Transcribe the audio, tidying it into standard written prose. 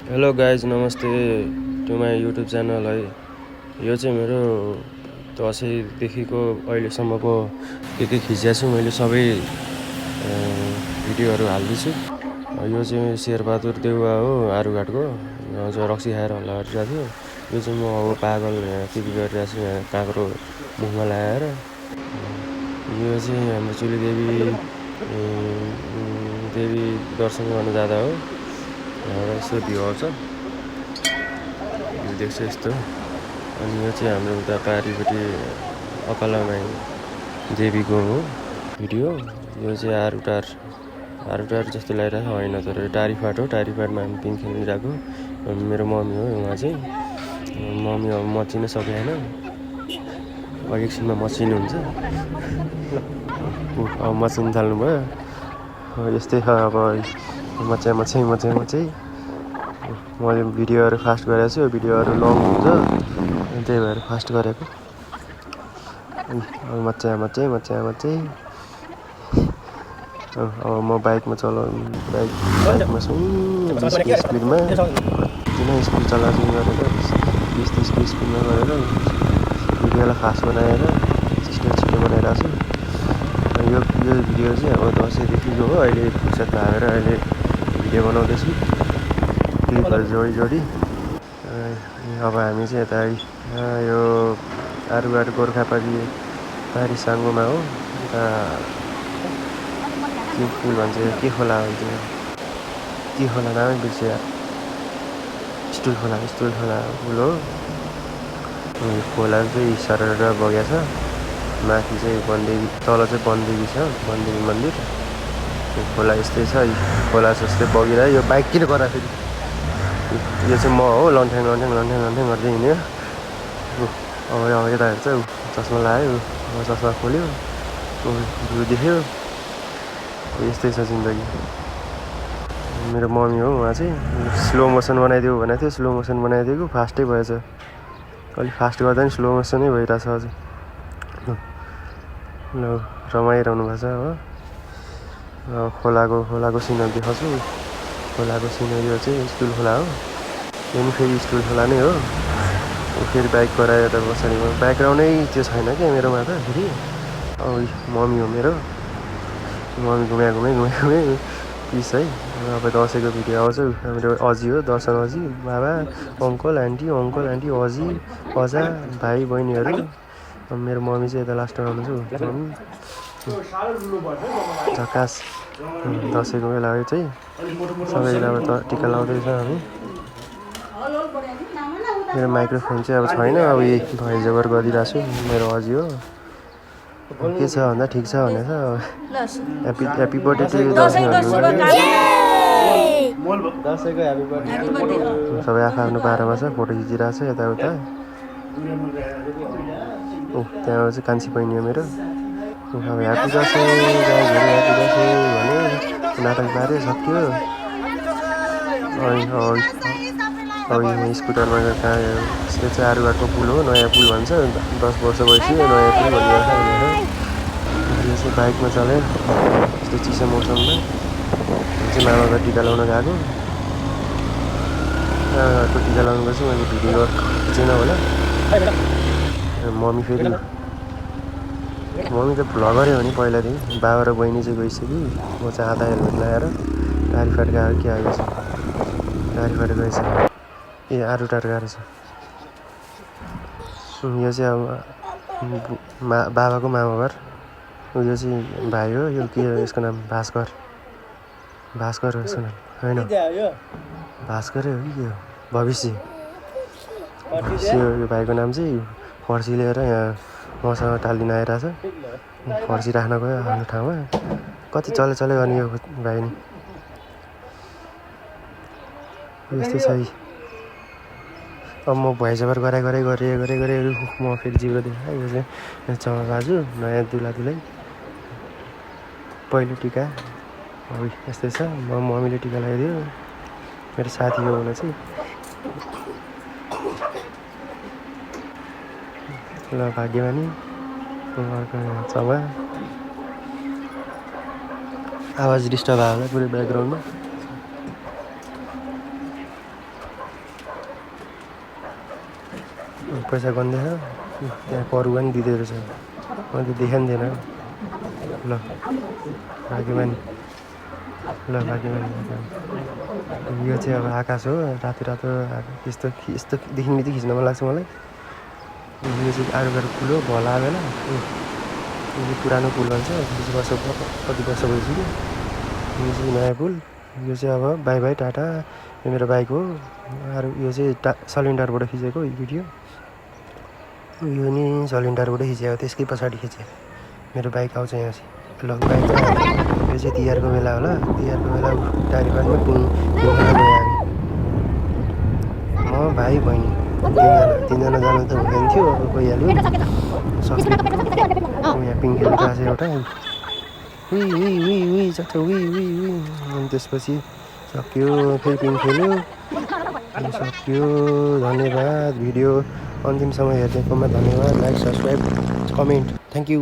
Hello guys नमस्ते to my YouTube channel है। यो चाहिँ मेरो दसैँदेखिको अहिलेसम्मको के खिचेको छु मैले सबै भिडियोहरू हाल्दैछु। यो चाहिँ शेरबहादुर देउवा हो आरुघाटको, जो रक्सी खाएर हल्ला गरिरहेको थियो। यो चाहिँ म अब पागल के गरिरहेको छु यहाँ काँक्रो मुखमा लगाएर। यो चाहिँ हाम्रो चुलीदेवी देवी दर्शन गर्न जाँदा हो। यहाँबाट यसो भ्यू आउँछ, भ्यू देख्छ यस्तो। अनि यो चाहिँ हाम्रो उता पारिपट्टि अकलामाई देवीको हो भिडियो। यो चाहिँ आरुटार जस्तो लागिरहेको होइन, तर टारीफाट हो। टारीफाटमा हामी पिङ खेलिरहेको। मेरो मम्मी हो उहाँ चाहिँ। मम्मी अब मच्चिन सकेन, एकछिनमा मच्चिनुहुन्छ। अब मच्चिन थाल्नुभयो। यस्तै छ अब मच्चाइ। मैले भिडियोहरू फास्ट गरेको छु, भिडियोहरू लङ हुन्छ त्यही भएर फास्ट गरेको। मच्चाइ। अब म बाइकमा छु 20 स्पिडमा, किन स्पिड चलाउँछु गरेर 20-30 स्पिडमा गरेर भिडियोलाई फास्ट बनाएर छिटो बनाइरहेको छु। यो भिडियो चाहिँ अब दसैँदेखिको हो। अहिले फुर्सद भएर अहिले भिडियो बनाउँदैछु क्लिपहरू जोडी। अब हामी चाहिँ यता यो आरुघाट गोर्खापारी साङ्गोमा हो। यता के पुल भन्छ, के खोला भन्छ, के खोला नामै बिर्स्यो यार। स्टुल खोला पुल हो। खोला चाहिँ सरर बगेको छ। माथि चाहिँ वनदेवी, तल चाहिँ वनदेवी छ, वनदेवी मन्दिर। खोला यस्तै छ, खोला जस्तै बगिरह्यो। यो बाइक किन गरा फेरि? यो चाहिँ म हो, लन्ठ्याङ गर्दै हिँड्यो। अब यता हेर्छ, चस्मा लगायो, चस्मा खोल्यो, भ्यू देख्यो। यस्तै छ जिन्दगी। मेरो मम्मी हो उहाँ चाहिँ। स्लो मोसन बनाइदियो भनेको थियो, स्लो मोसन बनाइदिएको, फास्टै भएछ। अलिक फास्ट गर्दा नि स्लो मोसनै भइरहेछ अझै। ल रमाइरहनु भएको छ हो। खोलाको सिनहरू देखाउँछु। खोलाको सिनरी चाहिँ स्टुल खोला हो। यो पनि फेरि स्टुल खोला नै हो। फेरि बाइक गरायो त पछाडि ब्याकग्राउन्डै त्यो छैन क्या मेरोमा त फेरि। अब मम्मी हो मेरो, मम्मी घुमाइ पिस है। अब दसैँको भिडियो आउँछ। हाम्रो अजी हो, दर्शन अजी, बाबा अङ्कल आन्टी अजी अजा भाइ बहिनीहरू। मेरो मम्मी चाहिँ यता लास्टमा हुनुहुन्छ। मम्मी झकास। दसैँको बेला हो चाहिँ सबैले अब टिका लाउँदैछ हामी। मेरो माइक्रोफोन चाहिँ अब छैन, अब यही भोइसओभर गरिरहेको छु। मेरो अजी हो। के छ भन्दा ठिक छ भनेछ। ह्याप्पी बर्थडे टु यु दसैँको ह्याप्पी बर्थडे। सबै आफ्नो पारामा छ, फोटो खिचिरहेको छ यताउता। त्यहाँ चाहिँ कान्छी बहिनी हो मेरो। अब ह्याप्पी दसैँ भन्यो, नाटक पाऱ्यो, सक्यो। अब स्कुटरमा कहाँ यो चाहिँ आरुघाटको पुल हो, नयाँ पुल भन्छ। 10 वर्ष भइसक्यो नयाँ पुल भनिरहेको भनेर। यो चाहिँ बाइकमा चल्यो यस्तो चिसो मौसममा। चाहिँ मामाको टिका लाउन गएको। मामाको टिका लाउनुपर्छ। मैले भिडियो खिचेन होला। मम्मी त भ्लगरै हो नि पहिलादेखि। बाबा र बहिनी चाहिँ गइसक्यो। म चाहिँ आधा हेलमेट लगाएर टारीफाट गएको के आएको छ। टारीफाट गएछ, ए आरुटार गएको छ। यो चाहिँ अब बाबाको मामा घर। यो चाहिँ भाइ हो। यो के हो यसको नाम? भास्कर हो यसको नाम। होइन भास्करै हो कि के हो? भविष्य। यो भाइको नाम चाहिँ। फर्सी लिएर यहाँ मसँग टालिदिन आइरहेछ। फर्सी राख्न गयो आफ्नो ठाउँमा। कति चले गर्ने यो भाइ नि। यस्तै छ। अब म भोइसओभर गरे म फेरि जिब्रो देखाएँ। यो चाहिँ चमा बाजु, नयाँ दुलाई पहिलो टिका। अब यस्तै छ। मम्मीले टिका लगाइदियो। मेरो साथी हो भने चाहिँ। ल भाग्यमानी चमा। आवाज डिस्टर्ब आयो होला पुरै ब्याकग्राउन्डमा। पैसा गन्दैछ त्यहाँ परुवा नि दिँदै रहेछ मैले त देखा नि थिएन ल भाग्यमानी ल भाग्यमानी यो चाहिँ अब आकाश हो रातो रातो यस्तो यस्तो देखिने बित्तिकै खिच्न मन लाग्छ मलाई यो चाहिँ आरुगार पुल हो भला बेला यो चाहिँ पुरानो पुल भन्छ 20 वर्ष कति वर्ष भइसक्यो यो चाहिँ नयाँ पुल यो चाहिँ अब बाई बाई टाटा यो मेरो बाइक हो अरू यो चाहिँ सलिन्डरबाट खिचेको भिडियो यो नि सलिन्डरबाट खिचेको त्यसकै पछाडि खिचेँ मेरो बाइक आउँछ यहाँ चाहिँ ल बाइक यो चाहिँ तिहारको बेला होला तिहारको बेला टारीबारमा गयो हामी म भाइ बहिनी तिनजना जानु त हुँदैन थियो अब गइहाल्यो सक्यो यहाँ पिङ खेल्नु गएको छ एउटा उही चट्ट उही अनि त्यसपछि सक्यो फेरि पिङ खेल्यो सक्यो धन्यवाद भिडियो अन्तिमसम्म हेरिदिएकोमा धन्यवाद like subscribe comment thank you